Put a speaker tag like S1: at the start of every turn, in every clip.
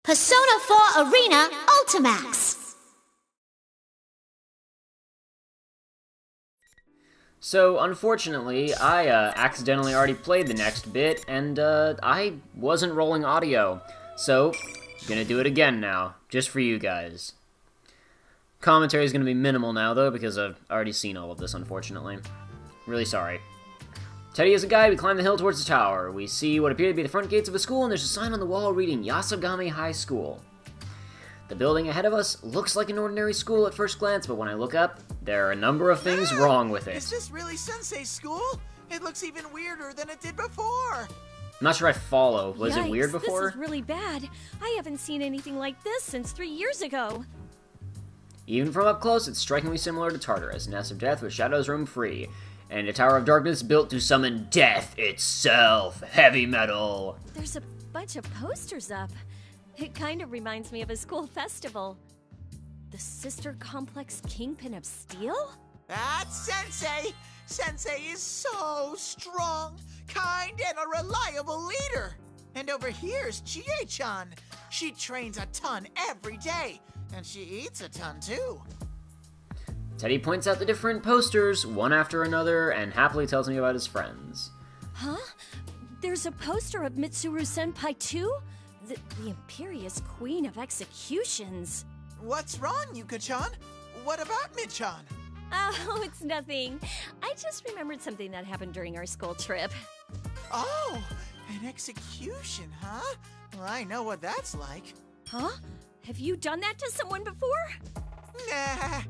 S1: Persona 4 Arena Ultimax!
S2: So, unfortunately, I accidentally already played the next bit, and I wasn't rolling audio. So, gonna do it again now, just for you guys. Commentary is gonna be minimal now, though, because I've already seen all of this, unfortunately. Really sorry. Teddie is a guy. We climb the hill towards the tower. We see what appear to be the front gates of a school, and there's a sign on the wall reading Yasogami High School. The building ahead of us looks like an ordinary school at first glance, but when I look up, there are a number of things wrong with it.
S3: Is this really Sensei's school? It looks even weirder than it did before.
S2: I'm not sure I follow. Was it weird before?
S4: This is really bad. I haven't seen anything like this since 3 years ago.
S2: Even from up close, it's strikingly similar to Tartarus, nest of death with shadows roam free, and a tower of darkness built to summon death itself. Heavy metal.
S4: There's a bunch of posters up. It kind of reminds me of a school festival. The Sister Complex Kingpin of Steel?
S3: That's Sensei! Sensei is so strong, kind, and a reliable leader. And over here's Chie-chan. She trains a ton every day, and she eats a ton too.
S2: Teddie points out the different posters, one after another, and happily tells me about his friends.
S4: Huh? There's a poster of Mitsuru-senpai too? The Imperious Queen of Executions.
S3: What's wrong, Yuka-chan? What about Mid-chan?
S4: Oh, it's nothing. I just remembered something that happened during our school trip.
S3: Oh, an execution, huh? Well, I know what that's like.
S4: Huh? Have you done that to someone before?
S3: Nah,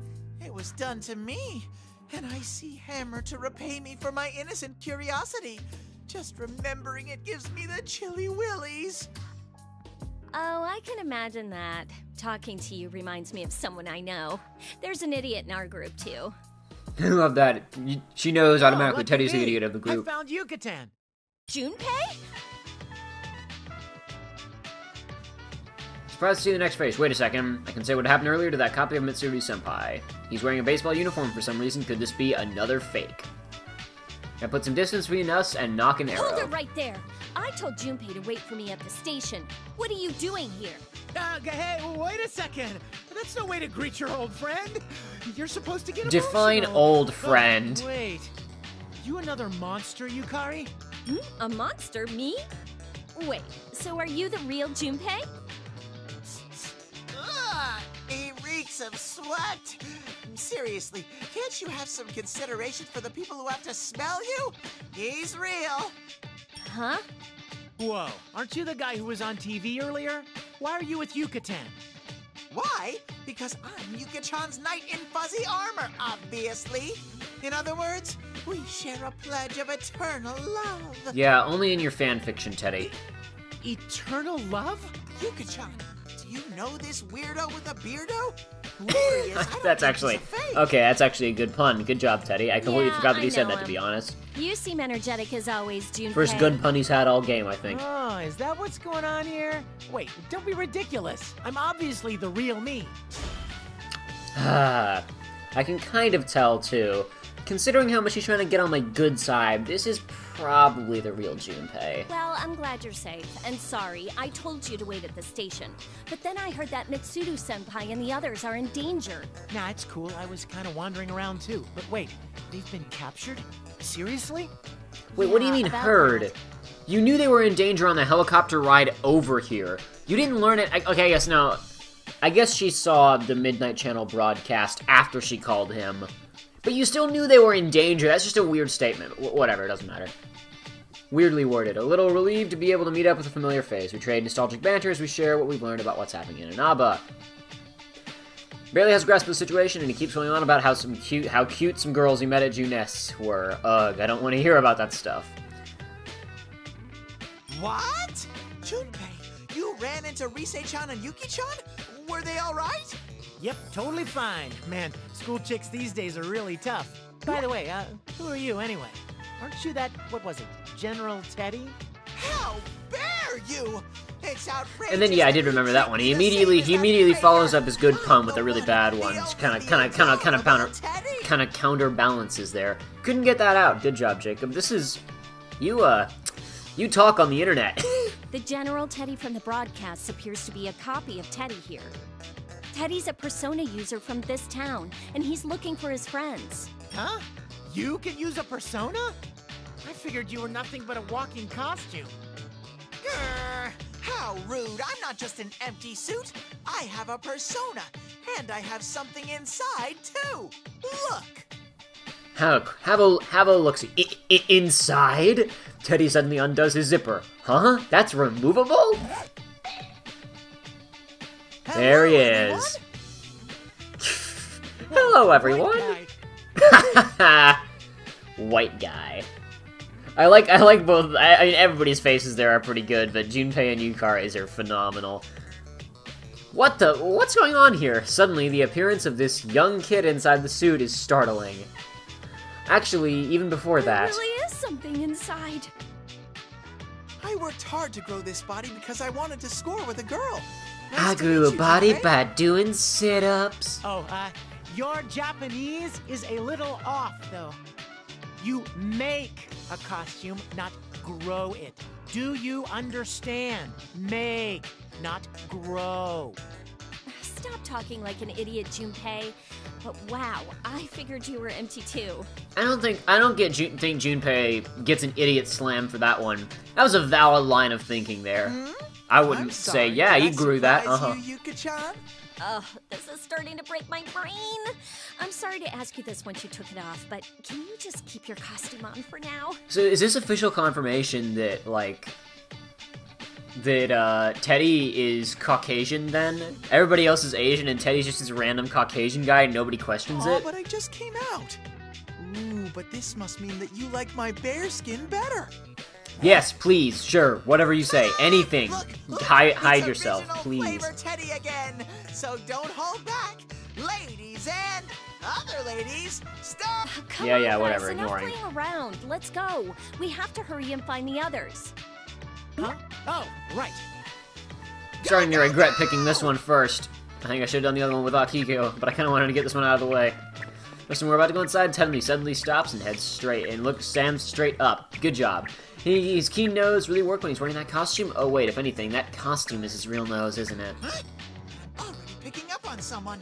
S3: it was done to me. And I see Hammer to repay me for my innocent curiosity. Just remembering it gives me the chilly willies.
S4: Oh, I can imagine that. Talking to you reminds me of someone I know. There's an idiot in our group, too.
S2: I love that. She knows automatically Teddie's the idiot of the group.
S3: I found Yucatan.
S4: Junpei?
S2: Surprised to see the next face. Wait a second. I can say what happened earlier to that copy of Mitsuru-senpai. He's wearing a baseball uniform for some reason. Could this be another fake? I put some distance between us and knock an arrow.
S4: Hold it right there! I told Junpei to wait for me at the station. What are you doing here?
S5: Hey, wait a second! That's no way to greet your old friend! You're supposed to get
S2: Define
S5: emotional.
S2: old friend.
S5: Oh, wait. You another monster, Yukari?
S4: A monster? Me? Wait, so are you the real Junpei?
S3: Ugh, he reeks of sweat. Seriously, can't you have some consideration for the people who have to smell you? He's real.
S4: Huh?
S5: Whoa, aren't you the guy who was on TV earlier? Why are you with Yucatan?
S3: Why? Because I'm Yuka-chan's knight in fuzzy armor, obviously. In other words, we share a pledge of eternal love.
S2: Yeah, only in your fan fiction, Teddie.
S5: Eternal love?
S3: Yuka-chan, do you know this weirdo with a beardo? Whoever he is, I don't
S2: That's
S3: think
S2: actually...
S3: he's a fake.
S2: Okay, that's actually a good pun. Good job, Teddie. I completely forgot that he said that, to be honest.
S4: You seem energetic as always, Junpei.
S2: First good pun he's had all game, I think.
S5: Oh, is that what's going on here? Wait, don't be ridiculous. I'm obviously the real me.
S2: I can kind of tell, too. Considering how much he's trying to get on my good side, this is probably the real Junpei.
S4: Well, I'm glad you're safe, and sorry, I told you to wait at the station. But then I heard that Mitsuru-senpai and the others are in danger.
S5: Nah, it's cool. I was kind of wandering around too. But wait, they've been captured? Seriously?
S2: Wait, what do you mean heard?
S4: That.
S2: You knew they were in danger on the helicopter ride over here. You didn't learn it... Okay, I guess now... I guess she saw the Midnight Channel broadcast after she called him. But you still knew they were in danger. That's just a weird statement. Whatever, it doesn't matter. Weirdly worded. A little relieved to be able to meet up with a familiar face. We trade nostalgic banter as we share what we've learned about what's happening in Inaba. Barely has a grasp of the situation, and he keeps going on about how cute some girls he met at Juness were. Ugh, I don't want to hear about that stuff.
S3: What? Junpei, you ran into Rise-chan and Yuki-chan? Were they all right?
S5: Yep, totally fine. Man, school chicks these days are really tough. By the way, who are you anyway? Aren't you that, what was it, General Teddie?
S3: How dare you? It's outrageous.
S2: And then yeah, I did remember that one. He immediately follows up his good pun with a really bad one. Kind of counterbalances there. Couldn't get that out. Good job, Jacob. This is you talk on the internet.
S4: The General Teddie from the broadcast appears to be a copy of Teddie here. Teddie's a Persona user from this town, and he's looking for his friends.
S5: Huh? You can use a persona? I figured you were nothing but a walking costume.
S3: Grr, how rude. I'm not just an empty suit. I have a persona, and I have something inside, too. Look.
S2: Have a look-see. Inside? Teddie suddenly undoes his zipper. Huh? That's removable? There he is. Hello, everyone. White guy. I like both. I mean, everybody's faces there are pretty good, but Junpei and Yukari's are phenomenal. What's going on here? Suddenly, the appearance of this young kid inside the suit is startling. Actually, even before that...
S4: There really is something inside.
S3: I worked hard to grow this body because I wanted to score with a girl.
S2: I grew a body by doing sit-ups.
S5: Oh, your Japanese is a little off, though. You make a costume, not grow it. Do you understand? Make, not grow.
S4: Stop talking like an idiot, Junpei. But wow, I figured you were empty too.
S2: I don't think Junpei gets an idiot slam for that one. That was a valid line of thinking there. I wouldn't say, yeah, you grew that.
S3: Yuka-chan?
S4: Ugh, this is starting to break my brain. I'm sorry to ask you this once you took it off, but can you just keep your costume on for now?
S2: So is this official confirmation that, like, Teddie is Caucasian then? Everybody else is Asian and Teddie's just this random Caucasian guy and nobody questions it?
S3: But I just came out. Ooh, but this must mean that you like my bear skin better.
S2: Yes, please, sure, whatever you say, anything.
S3: Look,
S2: Hide
S3: it's
S2: yourself,
S3: original
S2: please.
S3: Flavor Teddie again. So don't hold back, ladies and other ladies. Stop.
S4: Come
S2: Yeah,
S4: on,
S2: yeah,
S4: guys,
S2: whatever,
S4: enough
S2: ignoring.
S4: playing around. Let's go. We have to hurry and find the others.
S5: Huh? Oh, right.
S2: Starting to regret picking this one first. I think I should have done the other one with Akiko, but I kind of wanted to get this one out of the way. Listen, we're about to go inside. Teddie suddenly stops and heads straight and looks Sam straight up. Good job. His keen nose really worked when he's wearing that costume. Oh wait, if anything, that costume is his real nose, isn't it?
S3: Huh? I'm already picking up on someone.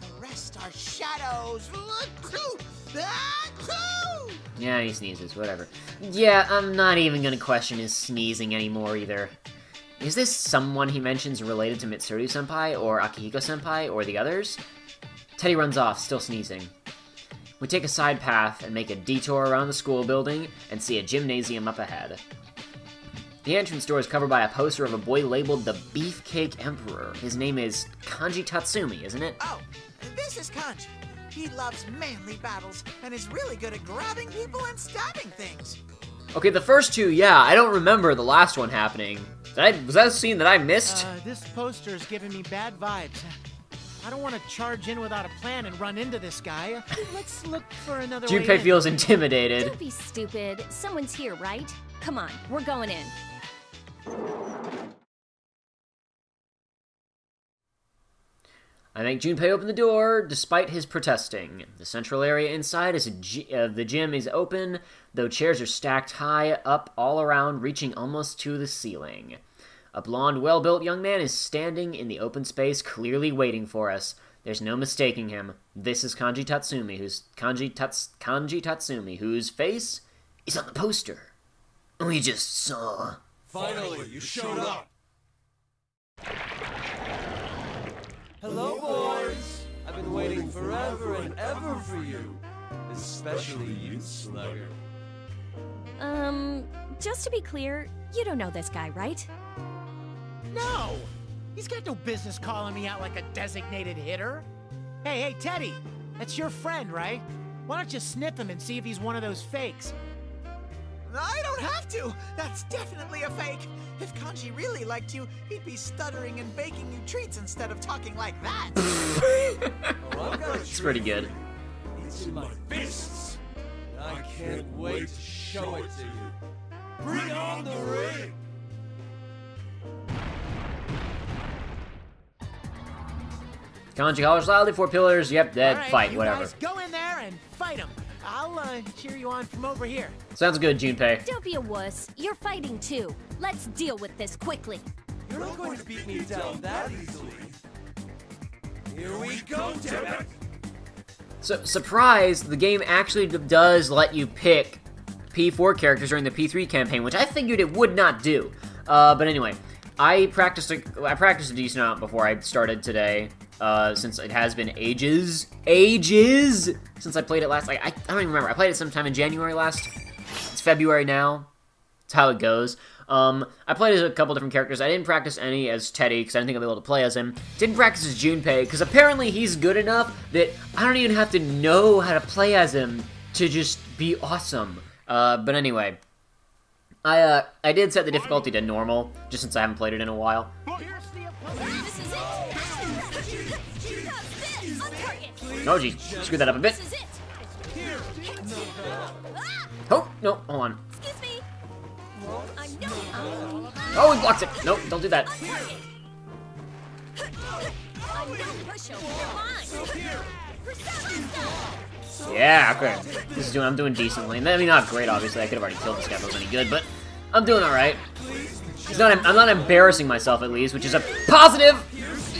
S3: The rest are shadows.
S2: Yeah, he sneezes, whatever. Yeah, I'm not even gonna question his sneezing anymore either. Is this someone he mentions related to Mitsuru-senpai, or Akihiko-senpai, or the others? Teddie runs off, still sneezing. We take a side path and make a detour around the school building and see a gymnasium up ahead. The entrance door is covered by a poster of a boy labeled the Beefcake Emperor. His name is Kanji Tatsumi, isn't it?
S3: Oh, this is Kanji. He loves manly battles and is really good at grabbing people and stabbing things.
S2: Okay, the first two, yeah, I don't remember the last one happening. Was that a scene that I missed?
S5: This poster is giving me bad vibes. I don't want to charge in without a plan and run into this guy. Let's look for another way
S2: Junpei
S5: in.
S2: feels intimidated.
S4: Don't be stupid. Someone's here, right? Come on, we're going in.
S2: I make Junpei open the door, despite his protesting. The central area inside the gym is open, though chairs are stacked high up all around, reaching almost to the ceiling. A blonde, well-built young man is standing in the open space, clearly waiting for us. There's no mistaking him. This is Kanji Tatsumi, whose face is on the poster we just saw.
S6: Finally, you showed up!
S7: Hello, boys! I've been waiting forever and ever for you. Especially you, Slugger.
S4: Just to be clear, you don't know this guy, right?
S5: No! He's got no business calling me out like a designated hitter. Hey, Teddie! That's your friend, right? Why don't you sniff him and see if he's one of those fakes?
S3: I don't have to. That's definitely a fake. If Kanji really liked you, he'd be stuttering and baking you treats instead of talking like that.
S2: It's pretty good.
S7: It's in my fists. And I can't wait to show it to you. Bring on the ring!
S2: Kanji hollers loudly, 4 pillars, yep, dead,
S5: All right,
S2: fight,
S5: you
S2: whatever.
S5: guys go in there and fight him. I'll cheer you on from over here.
S2: Sounds good, Junpei.
S4: Don't be a wuss. You're fighting too. Let's deal with this quickly.
S7: You're not going to beat me down that easily. Here we go, Teddie!
S2: So, surprise, the game actually does let you pick P4 characters during the P3 campaign, which I figured it would not do. But anyway, I practiced a decent amount before I started today, since it has been ages since I played it last. I don't even remember. I played it sometime in January last. It's February now. That's how it goes. I played as a couple different characters. I didn't practice any as Teddie, because I didn't think I'd be able to play as him. Didn't practice as Junpei, because apparently he's good enough that I don't even have to know how to play as him to just be awesome. But anyway, I did set the difficulty to normal, just since I haven't played it in a while.
S4: This is it. On target.
S2: Oh, geez, screwed that up a bit.
S4: This is it.
S2: Oh, no, hold on.
S4: Excuse me. I know.
S2: Oh, he blocks it. Nope, don't do that.
S4: On target. I'm no pushover. You're mine.
S2: Yeah, okay. I'm doing decently. I mean, not great, obviously. I could have already killed this guy if I was any good, but I'm doing alright. I'm not embarrassing myself, at least, which is a positive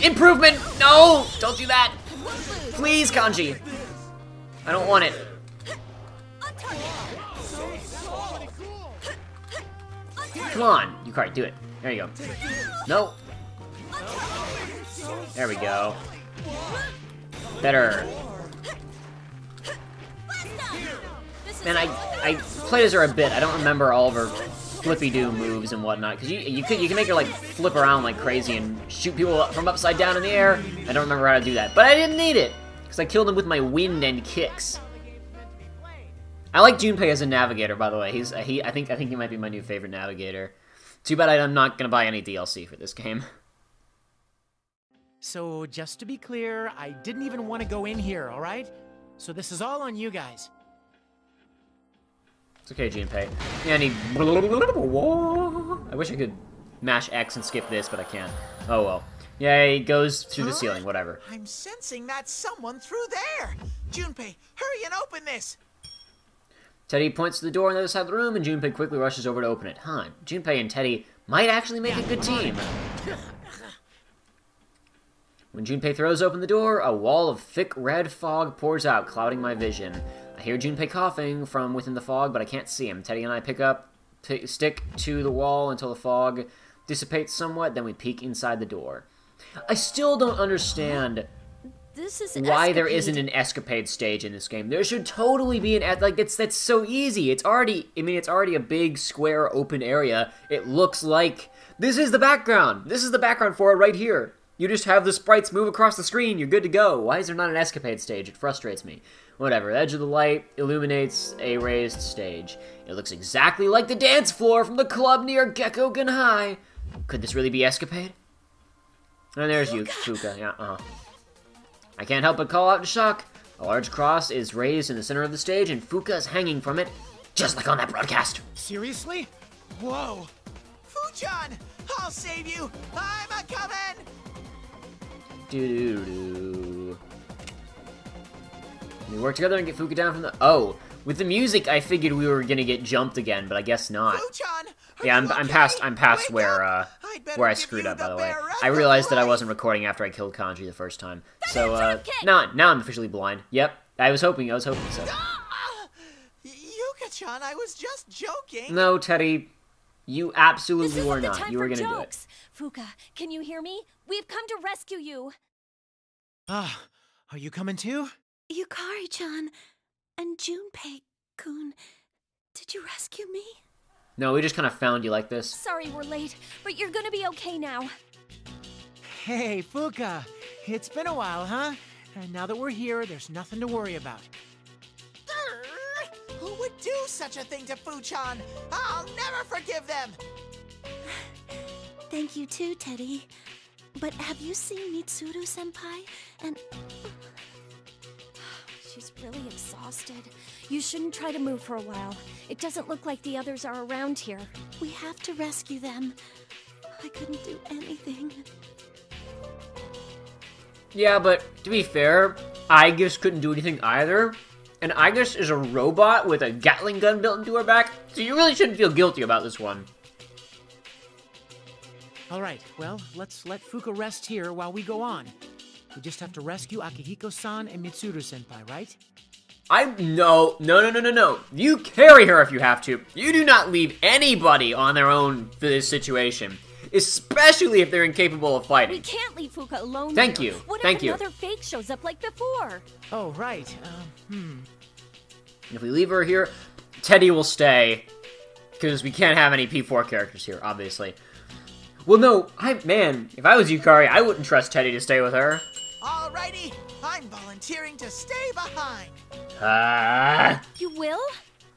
S2: improvement. No, don't do that. Please, Kanji. I don't want it. Come on, Yukari, do it. There you go. No. There we go. Better. Man, I played as her a bit. I don't remember all of her flippy-do moves and whatnot. Because you can make her, like, flip around like crazy and shoot people from upside down in the air. I don't remember how to do that. But I didn't need it, because I killed him with my wind and kicks. I like Junpei as a navigator, by the way. I think he might be my new favorite navigator. Too bad I'm not going to buy any DLC for this game.
S5: So, just to be clear, I didn't even want to go in here, alright? So this is all on you guys.
S2: It's okay, Junpei. Yeah, I wish I could mash X and skip this, but I can't. Oh well. Yeah, he goes through the ceiling, whatever.
S3: I'm sensing that's someone through there. Junpei, hurry and open this.
S2: Teddie points to the door on the other side of the room, and Junpei quickly rushes over to open it. Huh, Junpei and Teddie might actually make a good team. When Junpei throws open the door, a wall of thick red fog pours out, clouding my vision. I hear Junpei coughing from within the fog, but I can't see him. Teddie and I stick to the wall until the fog dissipates somewhat, then we peek inside the door. I still don't understand why there isn't an escapade stage in this game. There should totally be an that's so easy. It's already a big square open area. It looks like this is the background. This is the background for it right here. You just have the sprites move across the screen, you're good to go. Why is there not an escapade stage? It frustrates me. Whatever, the edge of the light illuminates a raised stage. It looks exactly like the dance floor from the club near Gekkogen High. Could this really be escapade? And there's you, Fuka. Yeah, I can't help but call out in shock. A large cross is raised in the center of the stage, and Fuka is hanging from it, just like on that broadcast.
S5: Seriously? Whoa.
S3: Fuchan, I'll save you. I'm a-coming.
S2: Doo-doo-doo. We work together and get Fuka down from the... Oh, with the music, I figured we were gonna get jumped again, but I guess not.
S3: Fuchan,
S2: yeah, I'm past where I screwed up, by the way. I realized that I wasn't recording after I killed Kanji the first time. So, now I'm officially blind. Yep, I was hoping so.
S3: Yuka-chan, I was just joking.
S2: No, Teddie, you absolutely were not. You were gonna do it.
S4: Fuka, can you hear me? We've come to rescue you.
S5: Ah, are you coming too?
S8: Yukari-chan and Junpei-kun, did you rescue me?
S2: No, we just kind of found you like this.
S4: Sorry we're late, but you're gonna be okay now.
S5: Hey, Fuka. It's been a while, huh? And now that we're here, there's nothing to worry about.
S3: Who would do such a thing to Fuchan? I'll never forgive them.
S8: Thank you too, Teddie. But have you seen Mitsuru-senpai? And...
S4: She's really exhausted. You shouldn't try to move for a while. It doesn't look like the others are around here.
S8: We have to rescue them. I couldn't do anything.
S2: Yeah, but to be fair, I just couldn't do anything either. and Ignis is a robot with a Gatling gun built into her back, so you really shouldn't feel guilty about this one.
S5: Alright, well, let's let Fuka rest here while we go on. We just have to rescue Akihiko-san and Mitsuru-senpai, right?
S2: No. You carry her if you have to. You do not leave anybody on their own for this situation. Especially if they're incapable of fighting.
S4: We can't leave Fuka alone.
S2: Thank
S4: here.
S2: you.
S4: What
S2: Thank
S4: if
S2: you.
S4: another fake shows up like before?
S5: Oh, right.
S2: If we leave her here, Teddie will stay. Because we can't have any P4 characters here, obviously. Well, no, if I was Yukari, I wouldn't trust Teddie to stay with her.
S3: Alrighty, I'm volunteering to stay behind.
S4: You will?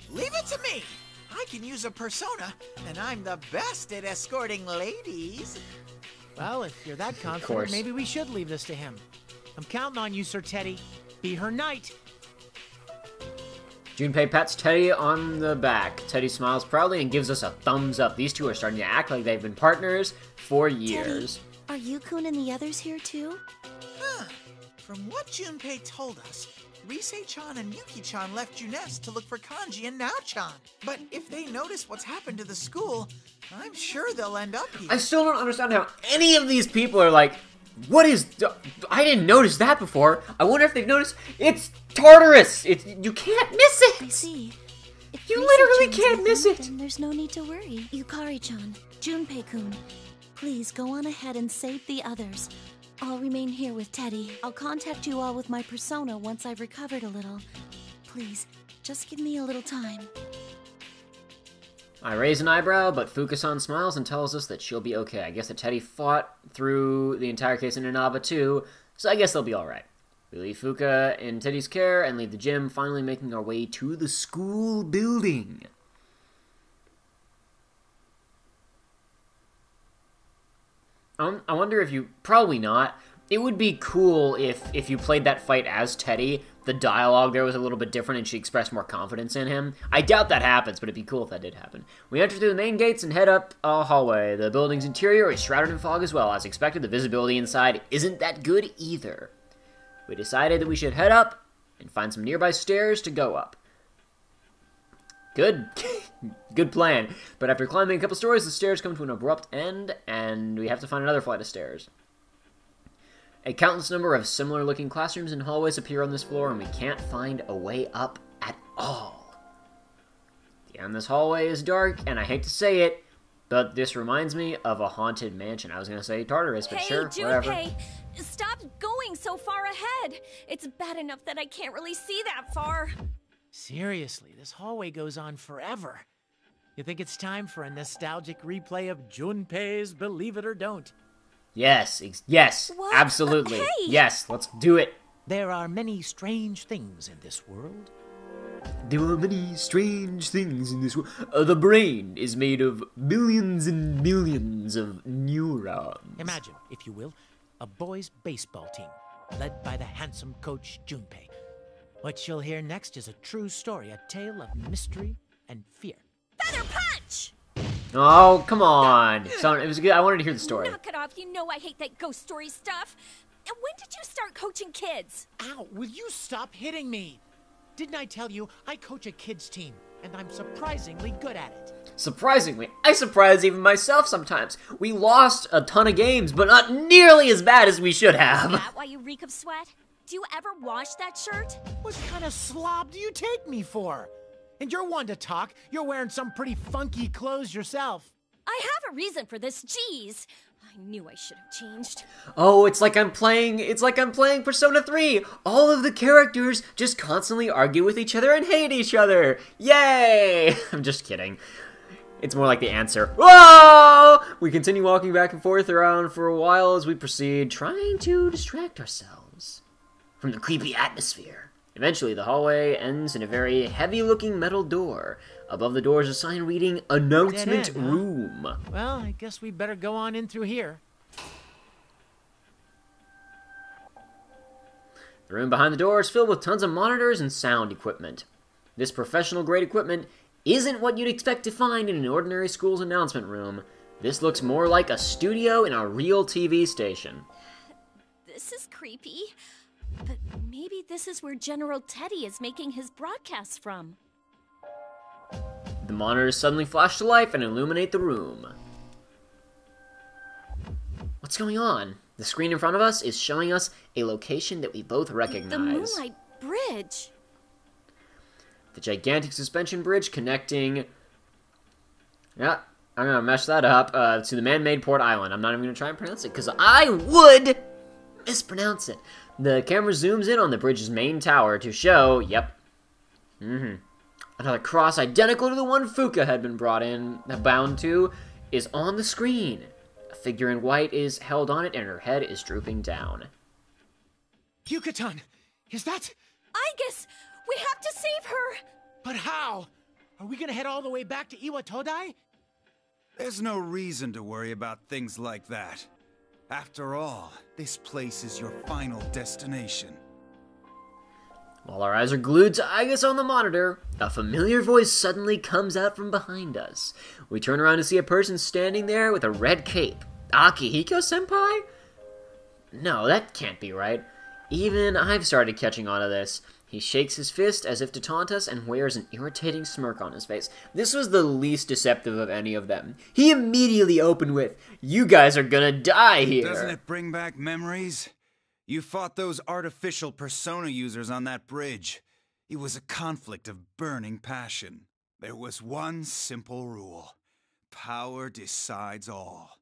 S3: Leave it to me. I can use a persona, and I'm the best at escorting ladies.
S5: Well, if you're that confident, maybe we should leave this to him. I'm counting on you, Sir Teddie. Be her knight.
S2: Junpei pats Teddie on the back. Teddie smiles proudly and gives us a thumbs up. These two are starting to act like they've been partners for years.
S8: Teddie, are Yukun and the others here too?
S3: From what Junpei told us, Risei-chan and Yuki-chan left Junes to look for Kanji and Nao-chan. But if they notice what's happened to the school, I'm sure they'll end up here.
S2: I still don't understand how any of these people are like, I didn't notice that before. I wonder if they've noticed. It's Tartarus! You can't miss it!
S8: I see. If
S2: You
S8: Risei-chan's
S2: literally can't
S8: with
S2: miss
S8: them,
S2: it.
S8: Then there's no need to worry. Yukari-chan, Junpei-kun, please go on ahead and save the others. I'll remain here with Teddie. I'll contact you all with my persona once I've recovered a little. Please, just give me a little time.
S2: I raise an eyebrow, but Fuka-san smiles and tells us that she'll be okay. I guess that Teddie fought through the entire case in Inaba too, so I guess they'll be alright. We leave Fuka in Teddie's care and leave the gym, finally making our way to the school building. I wonder if you... Probably not. It would be cool if you played that fight as Teddie, the dialogue there was a little bit different and she expressed more confidence in him. I doubt that happens, but it'd be cool if that did happen. We enter through the main gates and head up a hallway. The building's interior is shrouded in fog as well. As expected, the visibility inside isn't that good either. We decided that we should head up and find some nearby stairs to go up. Good. Good plan. But after climbing a couple stories, the stairs come to an abrupt end, and we have to find another flight of stairs. A countless number of similar-looking classrooms and hallways appear on this floor, and we can't find a way up at all. The end of this hallway is dark, and I hate to say it, but this reminds me of a haunted mansion. I was going to say Tartarus, but sure, whatever.
S4: Hey, stop going so far ahead. It's bad enough that I can't really see that far.
S5: Seriously, this hallway goes on forever. You think it's time for a nostalgic replay of Junpei's Believe It or Don't?
S2: Yes, yes,
S4: What?
S2: absolutely.
S4: Hey!
S2: Yes, let's do it.
S5: There are many strange things in this world.
S2: There are many strange things in this world. The brain is made of millions and millions of neurons.
S5: Imagine, if you will, a boys' baseball team, led by the handsome coach Junpei. What you'll hear next is a true story, a tale of mystery and fear.
S4: Feather punch!
S2: Oh, come on. So, it was good. I wanted to hear the story.
S4: Knock it off. You know I hate that ghost story stuff. And when did you start coaching kids?
S5: Ow, will you stop hitting me? Didn't I tell you I coach a kids team, and I'm surprisingly good at it?
S2: Surprisingly, I surprise even myself sometimes. We lost a ton of games, but not nearly as bad as we should have.
S4: Is that why you reek of sweat? Do you ever wash that shirt?
S5: What kind of slob do you take me for? And you're one to talk. You're wearing some pretty funky clothes yourself.
S4: I have a reason for this, jeez. I knew I should have changed.
S2: Oh, it's like I'm playing Persona 3. All of the characters just constantly argue with each other and hate each other. Yay! I'm just kidding. It's more like the answer. Whoa! We continue walking back and forth around for a while as we proceed, trying to distract ourselves from the creepy atmosphere. Eventually, the hallway ends in a very heavy-looking metal door. Above the door is a sign reading, Announcement
S5: Dead end, huh?
S2: Room.
S5: Well, I guess we better go on in through here.
S2: The room behind the door is filled with tons of monitors and sound equipment. This professional-grade equipment isn't what you'd expect to find in an ordinary school's announcement room. This looks more like a studio in a real TV station.
S4: This is creepy. But Maybe this is where General Teddie is making his broadcasts from.
S2: The monitors suddenly flash to life and illuminate the room. What's going on? The screen in front of us is showing us a location that we both recognize.
S4: The Moonlight Bridge.
S2: The gigantic suspension bridge connecting... Yeah, I'm gonna mess that up, to the man-made port island. I'm not even gonna try and pronounce it, because I would mispronounce it. The camera zooms in on the bridge's main tower to show, yep, another cross identical to the one Fuka had been bound to, is on the screen. A figure in white is held on it, and her head is drooping down.
S5: Yuka-tan, is that...
S4: Aigis! We have to save her!
S5: But how? Are we gonna head all the way back to Iwatodai?
S6: There's no reason to worry about things like that. After all, this place is your final destination.
S2: While our eyes are glued to Aigis on the monitor, a familiar voice suddenly comes out from behind us. We turn around to see a person standing there with a red cape. Akihiko-senpai? No, that can't be right. Even I've started catching on to this. He shakes his fist as if to taunt us and wears an irritating smirk on his face. This was the least deceptive of any of them. He immediately opened with, "You guys are gonna die here."
S6: Doesn't it bring back memories? You fought those artificial persona users on that bridge. It was a conflict of burning passion. There was one simple rule. Power decides all.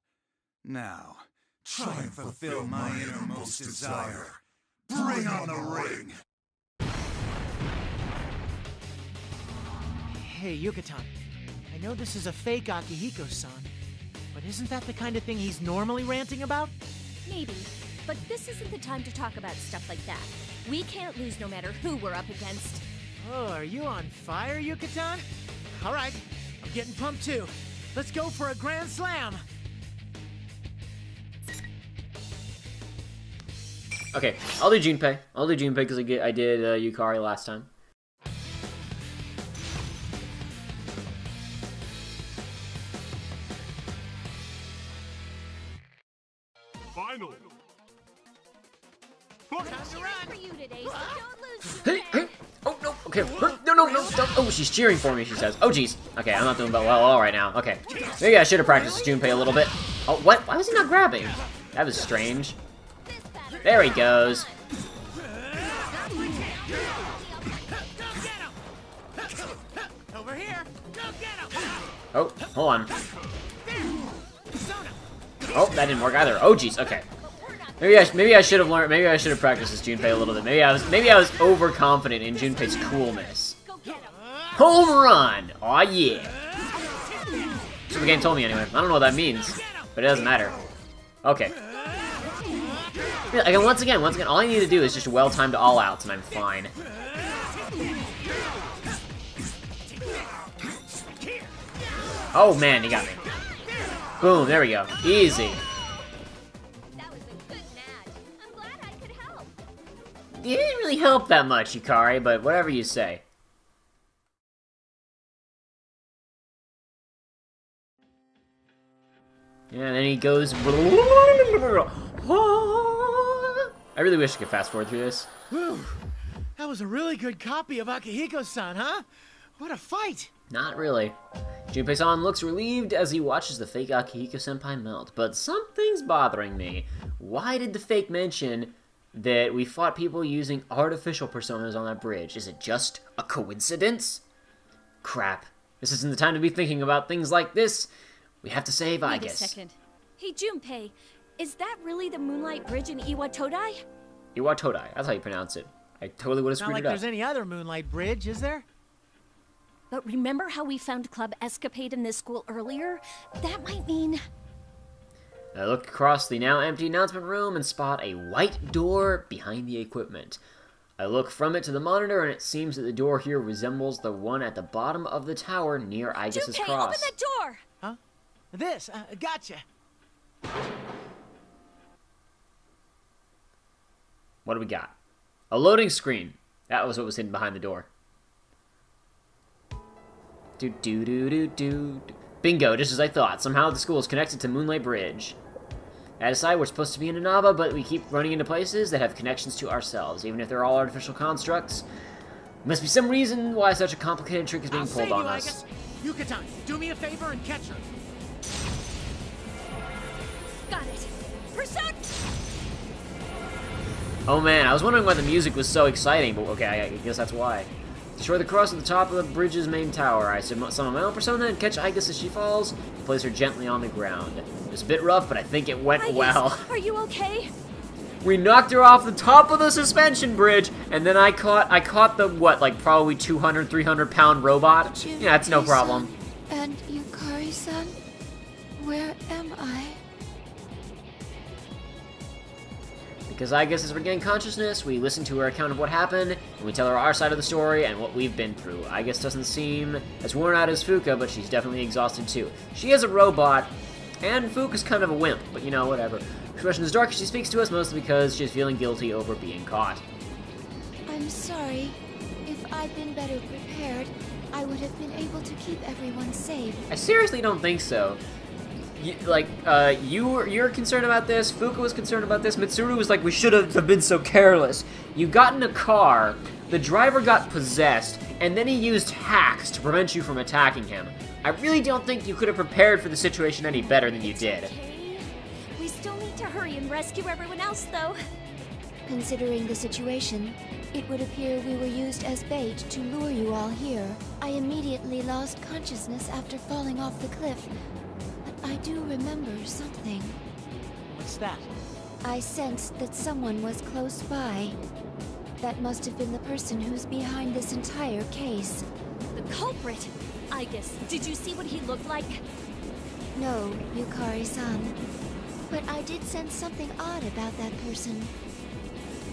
S6: Now, try and fulfill my innermost desire. Bring on the ring!
S5: Hey, Yuka-tan, I know this is a fake Akihiko-san, but isn't that the kind of thing he's normally ranting about?
S4: Maybe, but this isn't the time to talk about stuff like that. We can't lose no matter who we're up against.
S5: Oh, are you on fire, Yuka-tan? All right, I'm getting pumped too. Let's go for a grand slam!
S2: Okay, I'll do Junpei. I'll do Junpei because I did Yukari last time.
S6: Final.
S4: For you today, so don't lose.
S2: Hey, hey! Oh, no, okay. No, don't. Oh, she's cheering for me, she says. Oh, jeez. Okay, I'm not doing well right now. Okay. Maybe I should have practiced Junpei a little bit. Oh, what? Why was he not grabbing? That was strange. There he goes.
S5: Over here! Go get him!
S2: Oh, hold on. Oh, that didn't work either. Oh, jeez. Okay. Maybe I should have learned. Maybe I should have practiced this Junpei a little bit. Maybe I was overconfident in Junpei's coolness. Home run! Aw, yeah. That's what the game told me anyway. I don't know what that means, but it doesn't matter. Okay. Again, once again, all I need to do is just well-timed all-outs, and I'm fine. Oh, man, he got me. Boom, there we go. Easy.
S4: That was a good match. I'm glad I could help.
S2: You didn't really help that much, Yukari, but whatever you say. Yeah, and then he goes... I really wish I could fast forward through this.
S5: Whew. That was a really good copy of Akihiko-san, huh? What a fight!
S2: Not really. Junpei-san looks relieved as he watches the fake Akihiko-senpai melt, but something's bothering me. Why did the fake mention that we fought people using artificial personas on that bridge? Is it just a coincidence? Crap. This isn't the time to be thinking about things like this. We have to save Aigis.
S4: Wait a second. Hey, Junpei, is that really the Moonlight Bridge in Iwatodai?
S2: Iwatodai, that's how you pronounce it. I totally would have
S5: Not
S2: screwed
S5: like
S2: it up.
S5: there's any other Moonlight Bridge, is there?
S4: But remember how we found Club Escapade in this school earlier? That might mean...
S2: I look across the now empty announcement room and spot a white door behind the equipment. I look from it to the monitor, and it seems that the door here resembles the one at the bottom of the tower near Aigis'
S4: Junpei,
S2: cross.
S4: open that door!
S5: Huh? This, gotcha.
S2: What do we got? A loading screen. That was what was hidden behind the door. Do. Bingo, just as I thought. Somehow the school is connected to Moonlight Bridge. At aside, we're supposed to be in Inaba, but we keep running into places that have connections to ourselves, even if they're all artificial constructs. Must be some reason why such a complicated trick is being pulled on us.
S5: Yucatan, do me a favor and catch her.
S4: Got it. Pursuit!
S2: Oh man, I was wondering why the music was so exciting, but okay, I guess that's why. Destroy the cross at the top of the bridge's main tower. I summon my own persona and catch Aigis as she falls, and place her gently on the ground. It was a bit rough, but I think it went
S4: Aigis,
S2: well.
S4: Are you okay?
S2: We knocked her off the top of the suspension bridge, and then I caught the, what, like probably 200, 300 pound robot? Yeah, that's no problem.
S8: And Yukari-san, where am I?
S2: Because I guess as we gain consciousness, we listen to her account of what happened, and we tell her our side of the story and what we've been through. I guess doesn't seem as worn out as Fuka, but she's definitely exhausted too. She is a robot, and Fuka's kind of a wimp, but you know, whatever. Her expression is dark as she speaks to us, mostly because she's feeling guilty over being caught.
S8: I'm sorry. If I'd been better prepared, I would have been able to keep everyone safe.
S2: I seriously don't think so. You're concerned about this, Fuka was concerned about this, Mitsuru was like, we should have been so careless. You got in a car, the driver got possessed, and then he used hacks to prevent you from attacking him. I really don't think you could have prepared for the situation any better than you did.
S4: Okay. We still need to hurry and rescue everyone else, though.
S8: Considering the situation, it would appear we were used as bait to lure you all here. I immediately lost consciousness after falling off the cliff. I do remember something.
S5: What's that?
S8: I sensed that someone was close by. That must have been the person who's behind this entire case.
S4: The culprit! Aigis, did you see what he looked like?
S8: No, Yukari-san. But I did sense something odd about that person.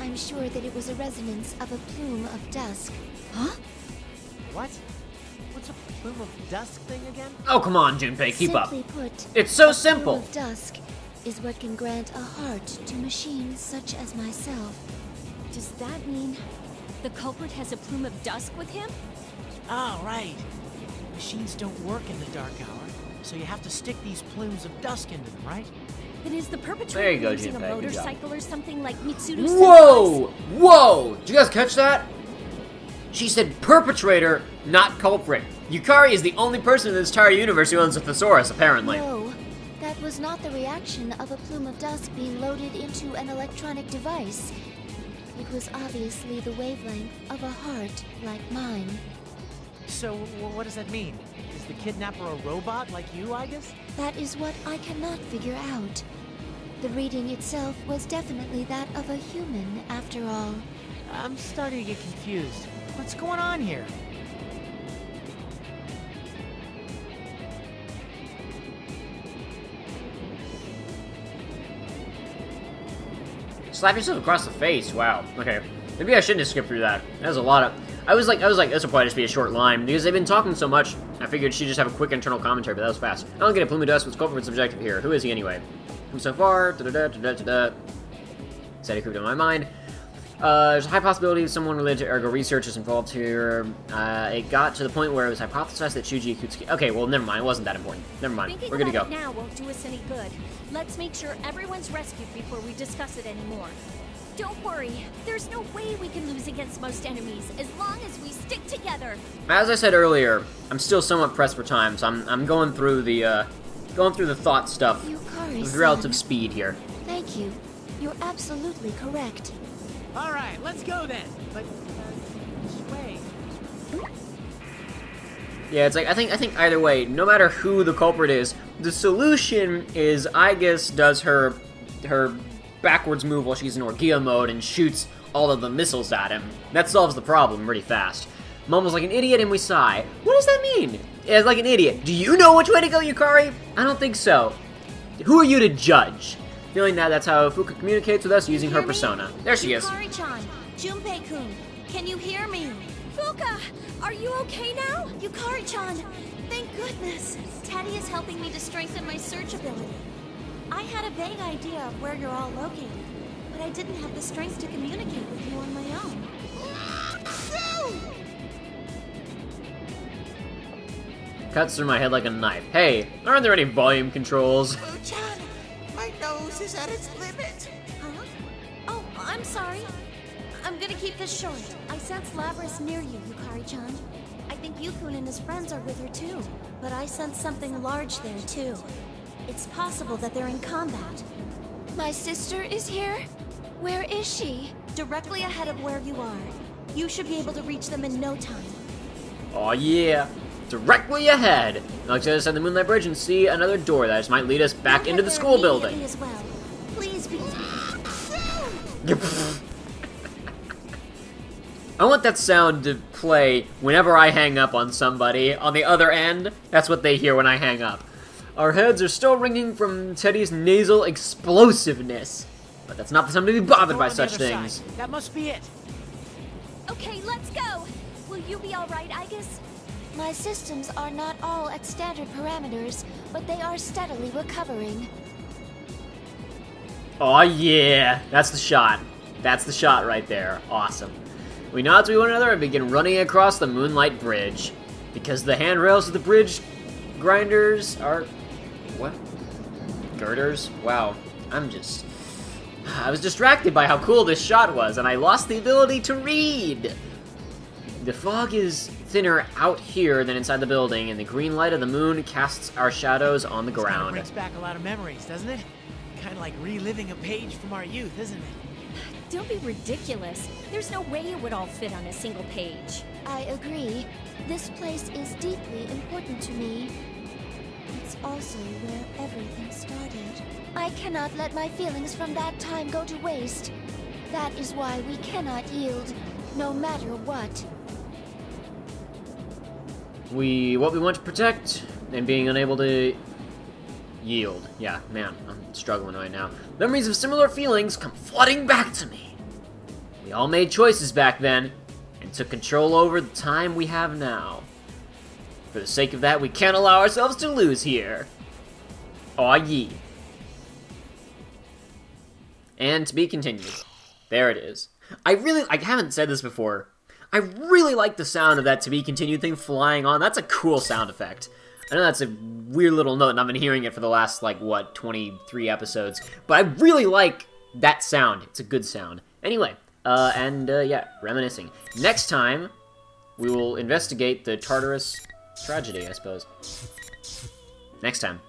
S8: I'm sure that it was a resonance of a plume of dusk.
S5: Huh? What? What's a plume of dusk thing again?
S2: Oh, come on, Junpei, keep up.
S8: Simply put,
S2: It's so
S8: a
S2: simple.
S8: plume of dusk is what can grant a heart to machines such as myself.
S4: Does that mean the culprit has a plume of dusk with him?
S5: Oh, right. Machines don't work in the dark hour, so you have to stick these plumes of dusk into them, right?
S4: Then is the
S2: There
S4: perpetrator
S2: you go,
S4: using a
S2: Junpei, good job.
S4: motorcycle or something like Mitsuru's?
S2: Whoa! Whoa! Did you guys catch that? She said perpetrator, not culprit. Yukari is the only person in this entire universe who owns a thesaurus, apparently.
S8: No, that was not the reaction of a plume of dust being loaded into an electronic device. It was obviously the wavelength of a heart like mine.
S5: So, what does that mean? Is the kidnapper a robot like you, I guess?
S8: That is what I cannot figure out. The reading itself was definitely that of a human, after all.
S5: I'm starting to get confused. What's going on here?
S2: Slap yourself across the face. Wow. Okay. Maybe I shouldn't have skipped through that. That was a lot of... I was like, this will probably just be a short line, because they've been talking so much, I figured she'd just have a quick internal commentary, but that was fast. I don't get a plume of dust. What's culprit's objective here? Who is he anyway? From so far, Steady creeped in my mind. There's a high possibility of someone related to ergo research is involved here. It got to the point where it was hypothesized that Shuji Akutsuki... Okay, well, never mind. It wasn't that important. Never mind.
S4: Thinking
S2: We're good to go.
S4: about it now won't do us any good. Let's make sure everyone's rescued before we discuss it anymore. Don't worry. There's no way we can lose against most enemies as long as we stick together.
S2: As I said earlier, I'm still somewhat pressed for time, so I'm going through the thought stuff with relative speed here.
S8: Thank you. You're absolutely correct.
S5: All right, let's go then. But which way?
S2: Yeah, it's like I think either way, no matter who the culprit is, the solution is Aigis does her backwards move while she's in Orgia mode and shoots all of the missiles at him. That solves the problem pretty fast. Mumbles like an idiot and we sigh. What does that mean? It's like an idiot. Do you know which way to go, Yukari? I don't think so. Who are you to judge? Feeling that's how Fuka communicates with us using her persona. There she is.
S8: Yukari-chan, Junpei-kun, can you hear me?
S4: Fuka, are you okay now?
S8: Yukari-chan, thank goodness. Teddie is helping me to strengthen my search ability. I had a vague idea of where you're all located, but I didn't have the strength to communicate with you on my own.
S2: Cuts through my head like a knife. Hey, aren't there any volume controls?
S3: Boo-chan, my nose is is at its limit.
S8: Huh? Oh, I'm sorry. I'm gonna keep this short. I sense Labrys near you, Yukari-chan. I think Yukun and his friends are with her too. But I sense something large there too. It's possible that they're in combat.
S4: My sister is here? Where is she?
S8: Directly ahead of where you are. You should be able to reach them in no time.
S2: Oh yeah, directly ahead. Let's just on the Moonlight Bridge and see another door that just might lead us back into the school building.
S8: As well. Please be.
S2: I want that sound to play whenever I hang up on somebody. On the other end, that's what they hear when I hang up. Our heads are still ringing from Teddie's nasal explosiveness. But that's not the time to be bothered by such things.
S5: Side. That must be it.
S4: Okay, let's go. Will you be alright, Agus?
S8: My systems are not all at standard parameters, but they are steadily recovering.
S2: Oh yeah, that's the shot. That's the shot right there. Awesome. We nod to one another and begin running across the Moonlight Bridge. Because the handrails of the bridge grinders are... what? Girders? Wow. I was distracted by how cool this shot was, and I lost the ability to read! The fog is thinner out here than inside the building, and the green light of the moon casts our shadows on the ground.
S5: Brings back a lot of memories, doesn't it? Kind of like reliving a page from our youth, isn't it?
S4: Don't be ridiculous. There's no way it would all fit on a single page.
S8: I agree. This place is deeply important to me. It's also where everything started. I cannot let my feelings from that time go to waste. That is why we cannot yield, no matter what.
S2: What we want to protect, and being unable to yield. Yeah, man, I'm struggling right now. Memories of similar feelings come flooding back to me. We all made choices back then, and took control over the time we have now. For the sake of that, we can't allow ourselves to lose here. Aw yee. And to be continued. There it is. I haven't said this before. I really like the sound of that to be continued thing flying on. That's a cool sound effect. I know that's a weird little note, and I've been hearing it for the last, 23 episodes. But I really like that sound. It's a good sound. Anyway, yeah, reminiscing. Next time, we will investigate the Tartarus tragedy, I suppose. Next time.